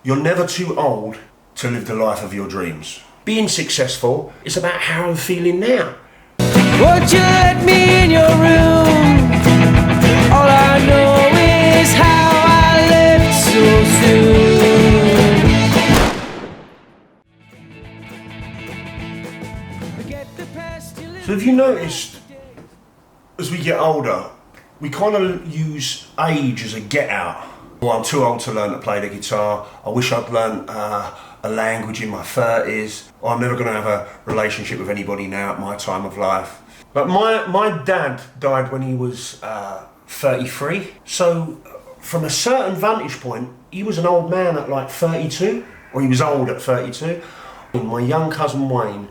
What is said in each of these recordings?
You're never too old to live the life of your dreams. Being successful is about how I'm feeling now. Won't you let me in your room? All I know is how I left so soon. Forget the past you lived. So have you noticed, as we get older, we kind of use age as a get out. Well, I'm too old to learn to play the guitar. I wish I'd learned a language in my 30s. Or I'm never going to have a relationship with anybody now at my time of life. But my dad died when he was 33. So from a certain vantage point, he was an old man at like 32, or he was old at 32. My young cousin Wayne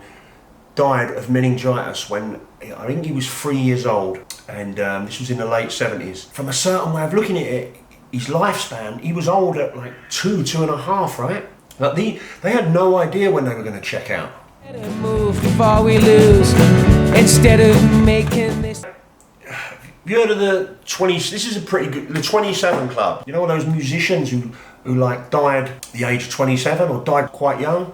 died of meningitis when I think he was 3 years old, and this was in the late 70s. From a certain way of looking at it, his lifespan, he was old at like 2.5, right? But they had no idea when they were going to check out. Move before we lose, instead of making this. Have you heard of the 20? This is a pretty good. The 27 Club. You know all those musicians who like died at the age of 27 or died quite young.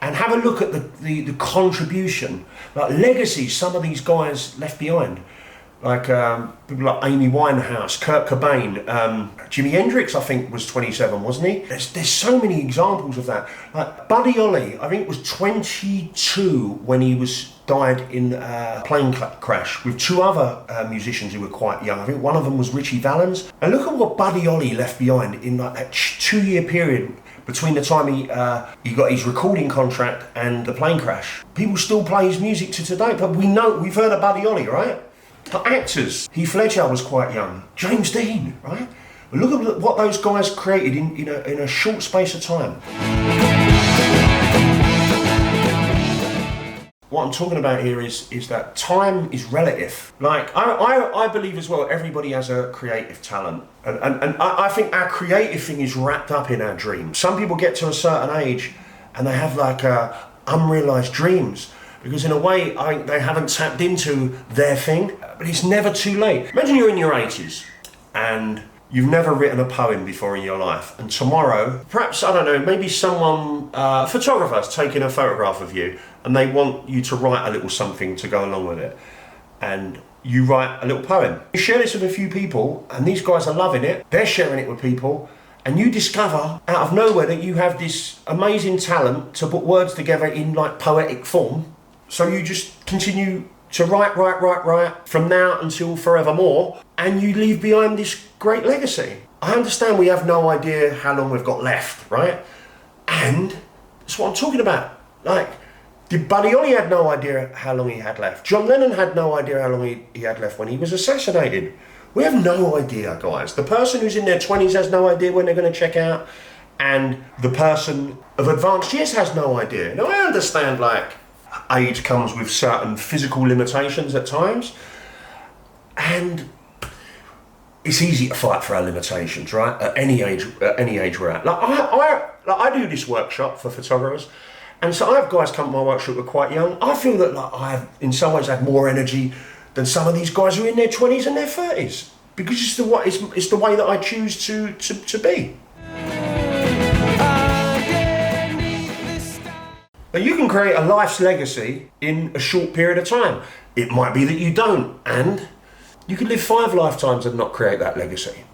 And have a look at the contribution, like legacies some of these guys left behind. Like people like Amy Winehouse, Kurt Cobain, Jimi Hendrix I think was 27, wasn't he? There's so many examples of that. Like Buddy Holly, I think was 22 when he died in a plane crash with two other musicians who were quite young. I think one of them was Richie Valens. And look at what Buddy Holly left behind in like that 2-year period between the time he got his recording contract and the plane crash. People still play his music to today, but we've heard of Buddy Holly, right? The actors, Heath Ledger was quite young, James Dean, right? But look at what those guys created in a short space of time. What I'm talking about here is that time is relative. Like, I believe as well, everybody has a creative talent. And I think our creative thing is wrapped up in our dreams. Some people get to a certain age and they have like unrealised dreams. Because in a way, I think they haven't tapped into their thing. But it's never too late. Imagine you're in your 80s and you've never written a poem before in your life. And tomorrow, perhaps, I don't know, maybe someone, a photographer's taking a photograph of you and they want you to write a little something to go along with it. And you write a little poem. You share this with a few people and these guys are loving it. They're sharing it with people. And you discover out of nowhere that you have this amazing talent to put words together in like poetic form. So you just continue to write from now until forevermore, and you leave behind this great legacy. I understand we have no idea how long we've got left, right? And that's what I'm talking about. Like, Buddy Holly had no idea how long he had left. John Lennon had no idea how long he had left when he was assassinated. We have no idea, guys. The person who's in their 20s has no idea when they're going to check out, and the person of advanced years has no idea. Now, I understand, like, age comes with certain physical limitations at times, and it's easy to fight for our limitations, right? At any age we're at. Like I do this workshop for photographers, and so I have guys come to my workshop who are quite young. I feel that like I have, in some ways, have more energy than some of these guys who are in their 20s and their 30s, because it's the way that I choose to be. Now you can create a life's legacy in a short period of time. It might be that you don't, and you could live 5 lifetimes and not create that legacy.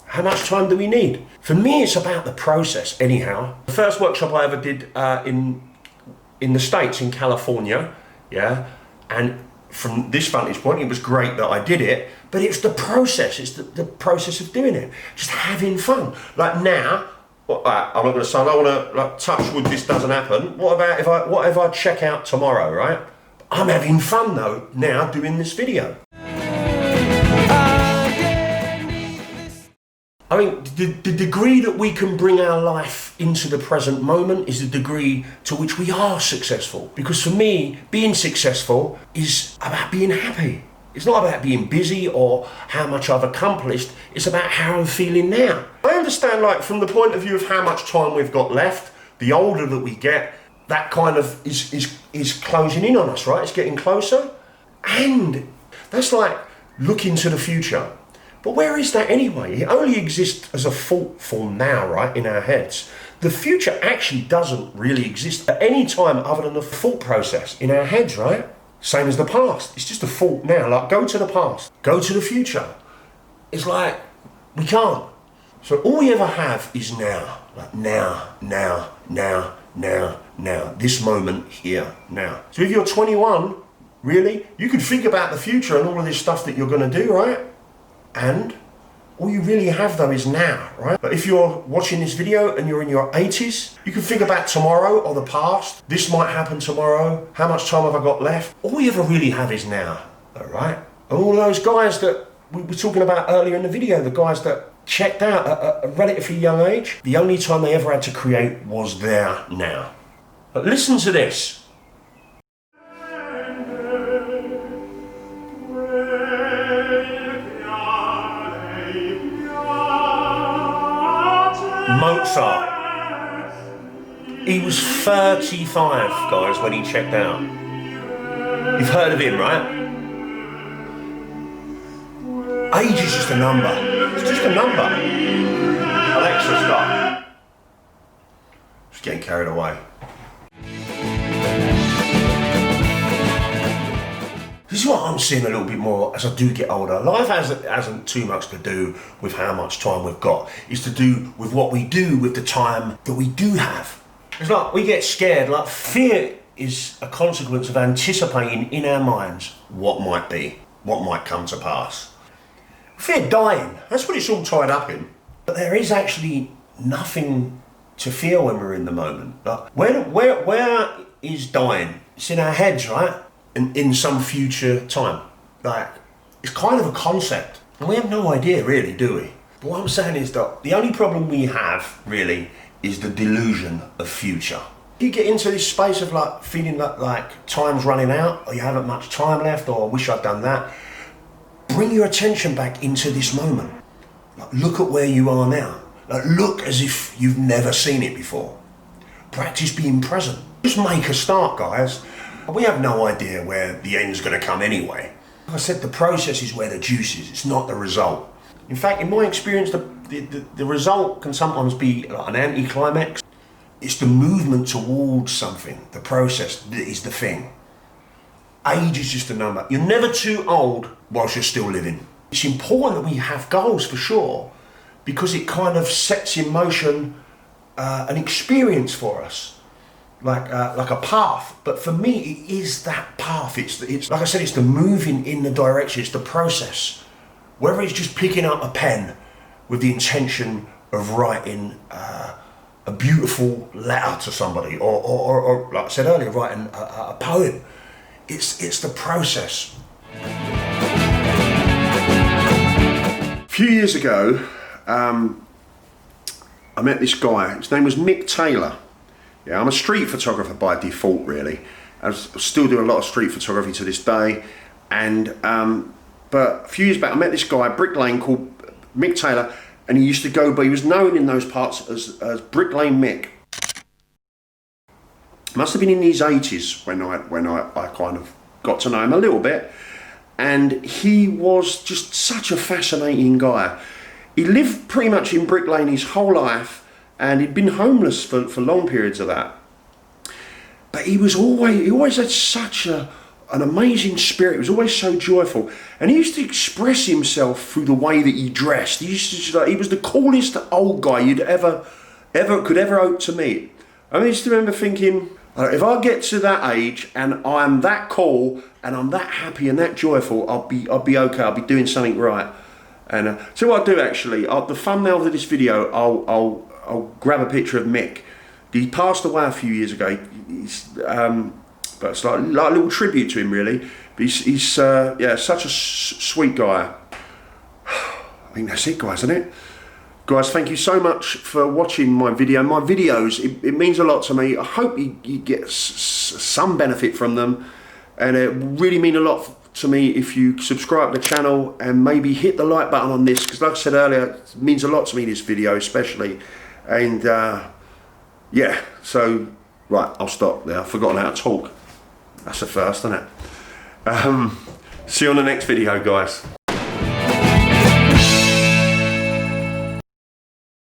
How much time do we need? For me, it's about the process anyhow. The first workshop I ever did in the States, in California, yeah, and from this vantage point, it was great that I did it, but it's the process, it's the process of doing it, just having fun. Like now, I'm not going to say, I don't want to like touch wood, this doesn't happen. What if I check out tomorrow, right? I'm having fun though now doing this video. I mean, the degree that we can bring our life into the present moment is the degree to which we are successful. Because for me, being successful is about being happy. It's not about being busy or how much I've accomplished. It's about how I'm feeling now. I understand, like, from the point of view of how much time we've got left, the older that we get, that kind of is closing in on us, right? It's getting closer. And that's like looking to the future. But where is that anyway? It only exists as a thought form now, right, in our heads. The future actually doesn't really exist at any time other than the thought process in our heads, right? Same as the past. It's just a thought now. Like, go to the past, go to the future. It's like, we can't. So all we ever have is now. Like now. This moment here, now. So if you're 21, really, you could think about the future and all of this stuff that you're going to do, right? And all you really have though is now, right? But if you're watching this video and you're in your 80s, you can think about tomorrow or the past. This might happen tomorrow. How much time have I got left? All you ever really have is now, all right? And all those guys that we were talking about earlier in the video, the guys that checked out at a relatively young age, the only time they ever had to create was there now. But listen to this. Mozart. He was 35, guys, when he checked out. You've heard of him, right? Age is just a number. It's just a number. Alexa, stop. Just getting carried away. This is what I'm seeing a little bit more as I do get older. Life hasn't too much to do with how much time we've got. It's to do with what we do with the time that we do have. It's like we get scared. Like, fear is a consequence of anticipating in our minds what might be, what might come to pass. Fear dying, that's what it's all tied up in. But there is actually nothing to fear when we're in the moment. Like, where is dying? It's in our heads, right? In some future time. Like, it's kind of a concept. And we have no idea really, do we? But what I'm saying is that the only problem we have really is the delusion of future. You get into this space of like feeling like time's running out, or you haven't much time left, or I wish I'd done that. Bring your attention back into this moment. Like, look at where you are now. Like, look as if you've never seen it before. Practice being present. Just make a start, guys. We have no idea where the end's going to come anyway. Like I said, the process is where the juice is. It's not the result. In fact, in my experience, the result can sometimes be like an anticlimax. It's the movement towards something. The process that is the thing. Age is just a number. You're never too old whilst you're still living. It's important that we have goals for sure, because it kind of sets in motion an experience for us, like a path. But for me, it is that path. It's like I said, it's the moving in the direction. It's the process. Whether it's just picking up a pen with the intention of writing a beautiful letter to somebody, or like I said earlier, writing a poem. It's the process. A few years ago, I met this guy. His name was Mick Taylor. Yeah, I'm a street photographer by default, really. I still do a lot of street photography to this day. And but a few years back, I met this guy, Brick Lane, called Mick Taylor, and he used to go, but he was known in those parts as Brick Lane Mick. Must have been in his 80s when I kind of got to know him a little bit. And he was just such a fascinating guy. He lived pretty much in Brick Lane his whole life, and he'd been homeless for long periods of that. But he always had such an amazing spirit. He was always so joyful. And he used to express himself through the way that he dressed. He was the coolest old guy you'd ever hope to meet. I used to remember thinking, if I get to that age and I'm that cool and I'm that happy and that joyful, I'll be okay. I'll be doing something right. And so what I'll do actually, the thumbnail of this video, I'll grab a picture of Mick. He passed away a few years ago. But it's like a little tribute to him, really. But he's such a sweet guy. I think that's it, guys, isn't it? Guys, thank you so much for watching my video. My videos, it means a lot to me. I hope you get some benefit from them. And it really mean a lot to me if you subscribe to the channel and maybe hit the like button on this. Because like I said earlier, it means a lot to me, this video especially. And yeah, so, right, I'll stop there. I've forgotten how to talk. That's the first, isn't it? See you on the next video, guys.